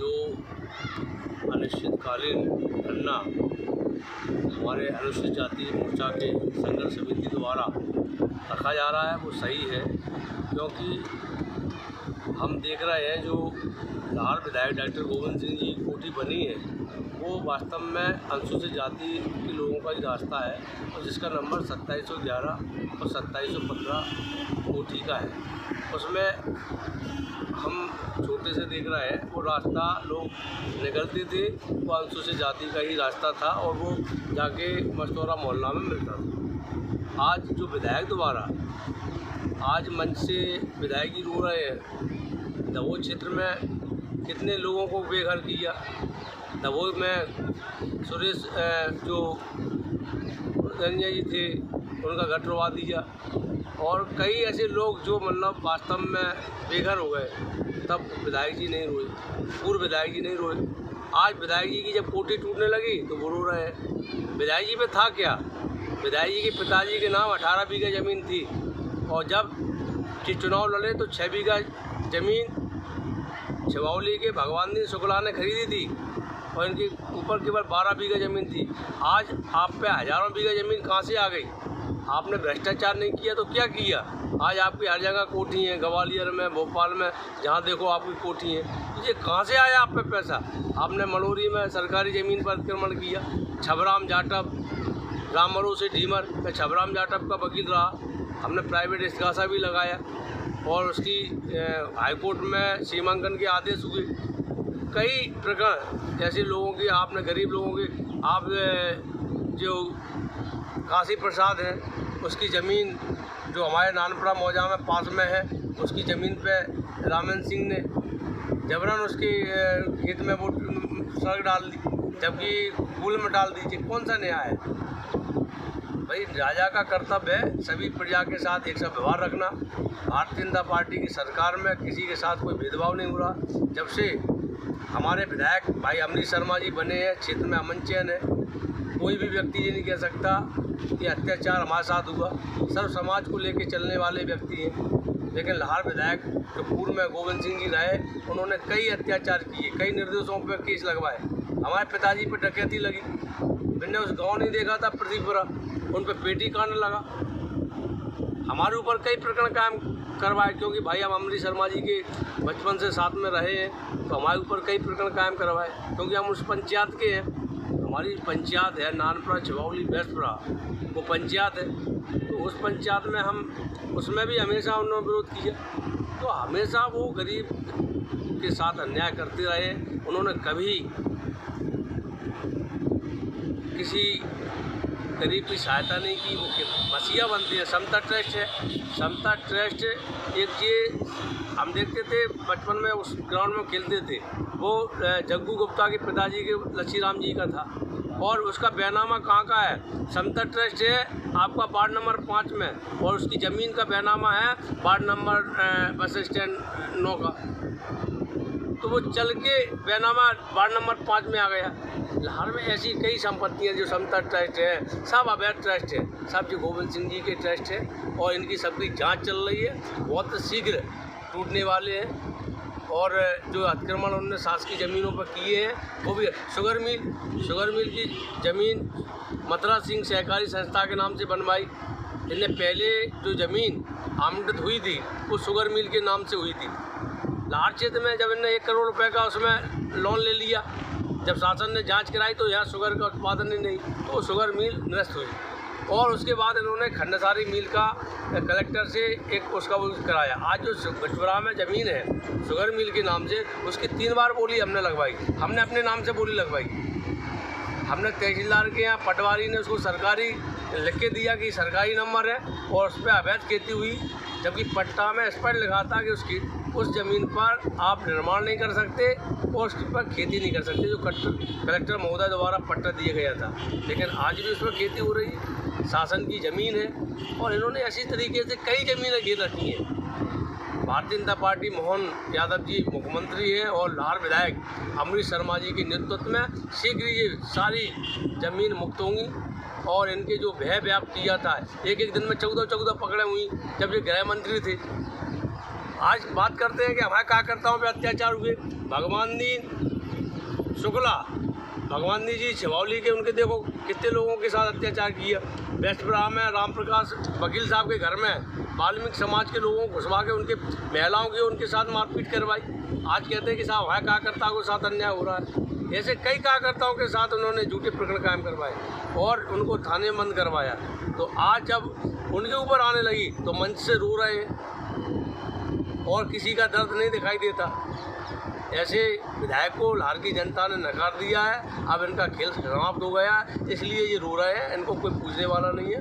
जो अनिश्चितकालीन धरना हमारे अनुसूचित जाति मोर्चा के संघर्ष समिति द्वारा रखा जा रहा है वो सही है, क्योंकि हम देख रहे हैं जो लाहौर विधायक डॉक्टर गोविंद सिंह जी की कोठी बनी है वो वास्तव में अनुसूचित जाति के लोगों का ही रास्ता है, और जिसका नंबर 2711 और 2715 कोठी का है। उसमें हम छोटे से देख रहे हैं वो रास्ता लोग निकलते थे, वो अनुसूचित जाति का ही रास्ता था और वो जाके मस्तौरा मोहल्ला में मिलता था। आज जो विधायक द्वारा आज मंच से विधायक जी रो रहे हैं, दबोच क्षेत्र में कितने लोगों को बेघर किया। दबोच में सुरेश जो रंजन जी थे उनका घर करवा दिया, और कई ऐसे लोग जो मतलब वास्तव में बेघर हो गए, तब विधायक जी नहीं रोए, पूर्व विधायक जी नहीं रोए। आज विधायक जी की जब कोठी टूटने लगी तो वो रो रहे हैं। विधायक जी पे था क्या? विधायक जी के पिताजी के नाम 18 बीघा ज़मीन थी, और जब चुनाव लड़े तो 6 बीघा ज़मीन छवावली के भगवान दिन शुक्ला ने खरीदी थी, और इनके ऊपर केवल 12 बीघा ज़मीन थी। आज आप पे हज़ारों बीघा ज़मीन कहाँ से आ गई? आपने भ्रष्टाचार नहीं किया तो क्या किया? आज आपकी हर जगह कोठी हैं, ग्वालियर में, भोपाल में, जहाँ देखो आपकी कोठी है। तो ये कहाँ से आया आप पे पैसा? आपने मनोरी में सरकारी ज़मीन पर अतिक्रमण किया। छबराम जाटव, राममरू से ढीमर, मैं छबराम जाटव का वकील रहा, हमने प्राइवेट इस्तिगासा भी लगाया, और उसकी हाईकोर्ट में सीमांकन के आदेश हुए। कई प्रकरण ऐसे लोगों की, आपने गरीब लोगों की, आप जो काशी प्रसाद हैं उसकी ज़मीन जो हमारे नानपुरा मौजा में पास में है, उसकी ज़मीन पे रामन सिंह ने जबरन उसके खेत में वो सड़क डाल दी, जबकि पुल में डाल दीजिए। कौन सा न्याय है भाई? राजा का कर्तव्य है सभी प्रजा के साथ एक सा व्यवहार रखना। भारतीय जनता पार्टी की सरकार में किसी के साथ कोई भेदभाव नहीं हो रहा। जब से हमारे विधायक भाई अमरीश शर्मा जी बने हैं, क्षेत्र में अमन चैन है, कोई भी व्यक्ति ये नहीं कह सकता कि अत्याचार हमारे साथ हुआ। सर्व समाज को लेकर चलने वाले व्यक्ति हैं, लेकिन लाहौर विधायक जो पूर्व में गोविंद सिंह जी रहे, उन्होंने कई अत्याचार किए, कई निर्दोषों पर केस लगवाए। हमारे पिताजी पर डकैती लगी, मैंने उस गाँव नहीं देखा था पृथ्वीपुरा, उन पर पेटी कांड लगा। हमारे ऊपर कई प्रकरण कायम करवाए, क्योंकि भाई हम अमरीश शर्मा जी के बचपन से साथ में रहे हैं, तो हमारे ऊपर कई प्रकरण कायम करवाए, क्योंकि हम उस पंचायत के हैं। हमारी पंचायत है नानपुरा छवावली बेस्तपुरा, वो पंचायत है, तो उस पंचायत में हम उसमें भी हमेशा उन्होंने विरोध किया। तो हमेशा वो गरीब के साथ अन्याय करते रहे। उन्होंने कभी किसी गरीब की सहायता नहीं की। वो मसीहा बनती है, समता ट्रस्ट है। समता ट्रस्ट एक ये हम देखते थे बचपन में, उस ग्राउंड में खेलते थे, वो जग्गू गुप्ता के पिताजी के लच्छी राम जी का था, और उसका बैनामा कहाँ का है? समता ट्रस्ट है आपका वार्ड नंबर 5 में, और उसकी ज़मीन का बैनामा है वार्ड नंबर बस स्टैंड 9 का। तो वो चल के बैनामा वार्ड नंबर 5 में आ गया। लाहौर में ऐसी कई संपत्तियां जो समता ट्रस्ट है, सब अवैध ट्रस्ट है, सब जो गोविंद सिंह जी के ट्रस्ट है, और इनकी सबकी जांच चल रही है। बहुत शीघ्र टूटने वाले हैं, और जो अतिक्रमण उन्होंने शासकीय ज़मीनों पर किए हैं वो भी। शुगर मिल की ज़मीन मथुरा सिंह सहकारी संस्था के नाम से बनवाई। इनने पहले जो ज़मीन आवंटित हुई थी वो शुगर मिल के नाम से हुई थी। लाहौर क्षेत्र में जब इन्होंने 1 करोड़ रुपए का उसमें लोन ले लिया, जब शासन ने जांच कराई तो यहाँ शुगर का उत्पादन ही नहीं, तो शुगर मिल निरस्त हुई। और उसके बाद इन्होंने खंडसारी मिल का कलेक्टर से एक उसका वो कराया। आज जो गजबरा में ज़मीन है शुगर मिल के नाम से, उसकी 3 बार बोली हमने लगवाई, हमने अपने नाम से बोली लगवाई। हमने तहसीलदार के यहाँ पटवारी ने उसको सरकारी लिख के दिया कि सरकारी नंबर है, और उस पर अवैध खेती हुई, जबकि पट्टा में स्पष्ट लिखा था कि उसकी उस ज़मीन पर आप निर्माण नहीं कर सकते और उस पर खेती नहीं कर सकते, जो कलेक्टर महोदय द्वारा पट्टा दिया गया था। लेकिन आज भी उस पर खेती हो रही है, शासन की ज़मीन है, और इन्होंने ऐसी तरीके से कई ज़मीनें घेर रखी हैं। भारतीय जनता पार्टी मोहन यादव जी मुख्यमंत्री हैं, और लाहौर विधायक अमरीश शर्मा जी के नेतृत्व में शीघ्र ये सारी ज़मीन मुक्त होंगी। और इनके जो भय व्याप्त किया था, एक दिन में 14 पकड़े हुई जब ये गृह मंत्री थे, आज बात करते हैं कि हमारे कार्यकर्ताओं पे अत्याचार हुए। भगवानी शुक्ला, भगवानी जी छिवावली के, उनके देखो कितने लोगों के साथ अत्याचार किया। वेस्टपुरा में राम प्रकाश वकील साहब के घर में वाल्मीकि समाज के लोगों को घुसवा के उनके महिलाओं की उनके साथ मारपीट करवाई। आज कहते हैं कि साहब हमारे कार्यकर्ताओं के साथ अन्याय हो रहा है। ऐसे कई कार्यकर्ताओं के साथ उन्होंने झूठे प्रकरण कायम करवाए और उनको थाने बंद करवाया। तो आज जब उनके ऊपर आने लगी तो मंच से रो रहे हैं और किसी का दर्द नहीं दिखाई देता। ऐसे विधायक को लाहौर की जनता ने नकार दिया है। अब इनका खेल समाप्त हो गया है, इसलिए ये रो रहे हैं। इनको कोई पूछने वाला नहीं है।